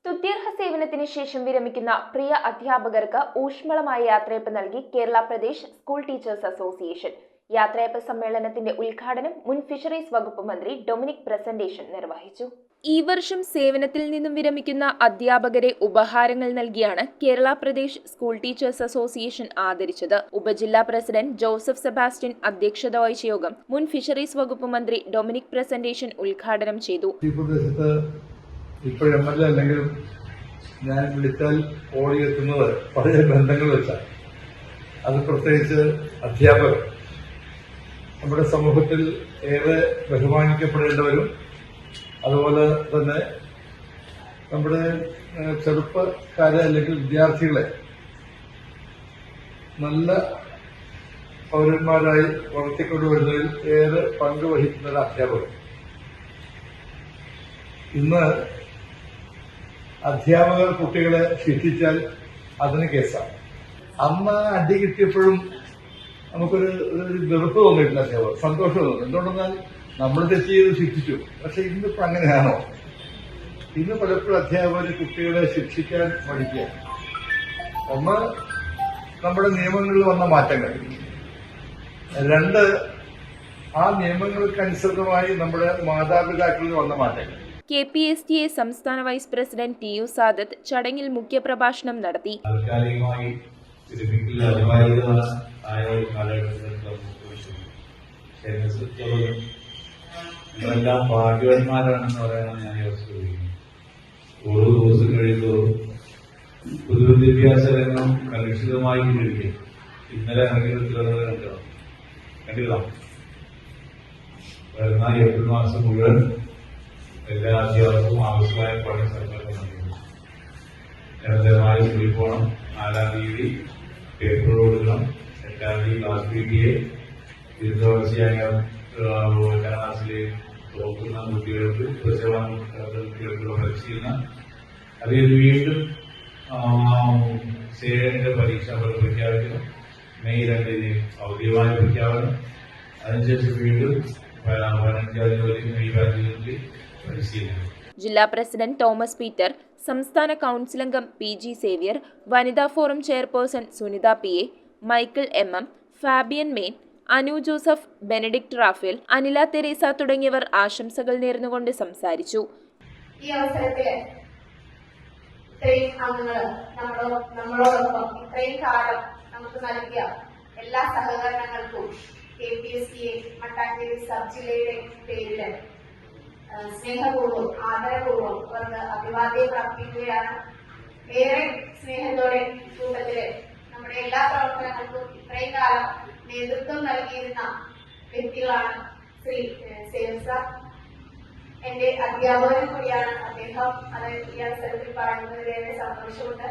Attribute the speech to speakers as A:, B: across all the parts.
A: സ്തുത്യർഹ സേവനത്തിന് ശേഷം വിരമിക്കുന്ന പ്രിയ അധ്യാപകർക്ക് ഊഷ്മളമായ യാത്രയയപ്പ് നൽകി Kerala Pradesh school teachers association. യാത്രയയപ്പ് സമ്മേളനത്തിന്റെ ഉദ്ഘാടനം മുൻ ഫിഷറീസ് വകുപ്പ് മന്ത്രി ഡൊമിനിക് പ്രസന്റേഷൻ നിർവഹിച്ചു. ഈ വർഷം സേവനത്തിൽ നിന്നും വിരമിക്കുന്ന അധ്യാപകരെ ഉപഹാരങ്ങൾ നൽകിയാണ് Kerala Pradesh school teachers association ആദരിച്ചത്. ഉപജില്ലാ പ്രസിഡന്റ് ജോസഫ് സെബാസ്റ്റ്യൻ അധ്യക്ഷത വഹിച്ച യോഗം മുൻ ഫിഷറീസ് വകുപ്പ് മന്ത്രി ഡൊമിനിക് പ്രസന്റേഷൻ ഉദ്ഘാടനം ചെയ്തു.
B: ഇപ്പോൾ MLA അല്ലെങ്കിലും ഞാൻ വിളിച്ചാൽ ഓടിയെത്തുന്നത് പഴയ ബന്ധങ്ങൾ വെച്ചാൽ, അത് പ്രത്യേകിച്ച് അധ്യാപകർ നമ്മുടെ സമൂഹത്തിൽ ഏറെ ബഹുമാനിക്കപ്പെടേണ്ടവരും അതുപോലെ തന്നെ നമ്മുടെ ചെറുപ്പക്കാരെ അല്ലെങ്കിൽ വിദ്യാർത്ഥികളെ നല്ല പൗരന്മാരായി വളർത്തിക്കൊണ്ടുവരുന്നതിൽ ഏറെ പങ്കുവഹിക്കുന്ന ഒരു അധ്യാപകർ. ഇന്ന് അധ്യാപകർ കുട്ടികളെ ശിക്ഷിച്ചാൽ അതിന് കേസാണ്. അന്ന് അടി കിട്ടിയപ്പോഴും നമുക്കൊരു വെറുപ്പ് തോന്നിയിട്ടില്ല, അധ്യാപകർ സന്തോഷം തോന്നി. എന്തുകൊണ്ടെന്നാൽ നമ്മൾ തെറ്റ് ചെയ്ത് ശിക്ഷിച്ചു. പക്ഷെ ഇന്നിപ്പോ അങ്ങനെയാണോ? ഇന്ന് പലപ്പോഴും അധ്യാപകർ കുട്ടികളെ ശിക്ഷിക്കാൻ പഠിക്കുക. ഒന്ന്, നമ്മുടെ നിയമങ്ങളിൽ വന്ന മാറ്റങ്ങൾ. രണ്ട്, ആ നിയമങ്ങൾക്കനുസൃതമായി നമ്മുടെ മാതാപിതാക്കളിൽ വന്ന മാറ്റങ്ങൾ.
A: KPSTA സംസ്ഥാന വൈസ് പ്രസിഡന്റ് TU സാദത്ത് ചടങ്ങിൽ മുഖ്യപ്രഭാഷണം നടത്തി.
C: നമ്മളെല്ലാം ഭാഗ്യവാന്മാരാണെന്ന് പറയാനാണ് ഞാൻ യോജിക്കുന്നത്. ഓരോ ദിവസം കഴിയുമ്പോഴും പൊതുവിദ്യാഭ്യാസ രംഗം കലുഷിതമായി കൊണ്ടിരിക്കും. ഇന്നലെ ഇറങ്ങിയ ഉത്തരവുകൾ കണ്ടില്ല. വരുന്ന ഏപ്രിൽ മാസം മുഴുവൻ എല്ലാ അധ്യാപകർക്കും ആവശ്യമായ പഠന സർക്കാർ നൽകുന്നു. നിരന്തരമായി സ്കൂളിൽ പോകണം. 4-ാം തീയതി പേപ്പർ കൊടുക്കണം. 8-ാം തീയതി ക്ലാസ് PTA ദീർഘവർഷയായ കടലാസിലെ തോക്കുന്ന കുട്ടികൾക്ക് കുട്ടികൾക്കുള്ള പരിശീലനം. അതിൽ വീണ്ടും സേവനത്തിന്റെ പരീക്ഷാഫലം പ്രഖ്യാപിക്കണം. മെയ് 2-ന് ഔദ്യോഗികമായി പ്രഖ്യാപനം. അതിനുശേഷം വീണ്ടും 15-ാം തീയതി മെയ് 15-ന് പരിശീലനം.
A: ജില്ലാ പ്രസിഡന്റ് തോമസ് പീറ്റർ, സംസ്ഥാന കൌൺസിൽ അംഗം PG സേവ്യർ, വനിതാ forum chairperson Sunitha PA, Michael MM, Fabian Main, Anu Joseph, Benedict Raphael, Anila Theresa തുടങ്ങിയവർ ആശംസകൾ നേർന്നുകൊണ്ട് സംസാരിച്ചു.
D: ഈ അവസരത്തിൽ ഇത്രയും അംഗങ്ങൾ നമ്മളോടൊപ്പം ഇത്രയും കാലം നമുക്ക് നൽകിയ എല്ലാ സഹകരണങ്ങൾക്കും KPSTA മട്ടാഞ്ചേരി സബ് ജില്ലയുടെ പേരില് സ്നേഹപൂർവ്വം ആദരപൂർവ്വം അവർക്ക് അഭിവാദ്യം അർപ്പിക്കുകയാണ്. ഏറെ സ്നേഹത്തോടെ കൂട്ടത്തില് നമ്മുടെ എല്ലാ പ്രവർത്തനങ്ങൾക്കും ഇത്രയും കാലം നേതൃത്വം നൽകിയിരുന്ന വ്യക്തികളാണ് ശ്രീ സേവൻ സാർ. എന്റെ അധ്യാപകനും കൂടിയാണ് അദ്ദേഹം. അത് ഈ അവസരത്തിൽ പറയുന്നതിലേറെ സന്തോഷമുണ്ട്.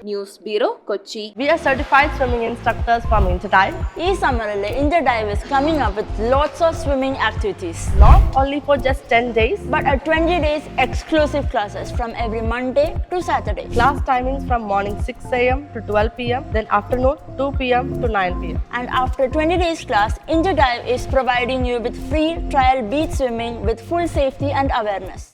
A: News bureau, Kochi.
E: We are certified swimming instructors from Interdive.
F: ഈ സമ്മറിൽ Interdive is coming up with lots of swimming activities.
E: Not only for just 10 days,
F: but 20 days exclusive classes from every Monday to Saturday.
E: Class timings from morning 6 a.m. to 12 p.m. then afternoon 2 p.m. to 9 p.m.
F: And after 20 days class, Interdive is providing you with free trial beach swimming with full safety and awareness.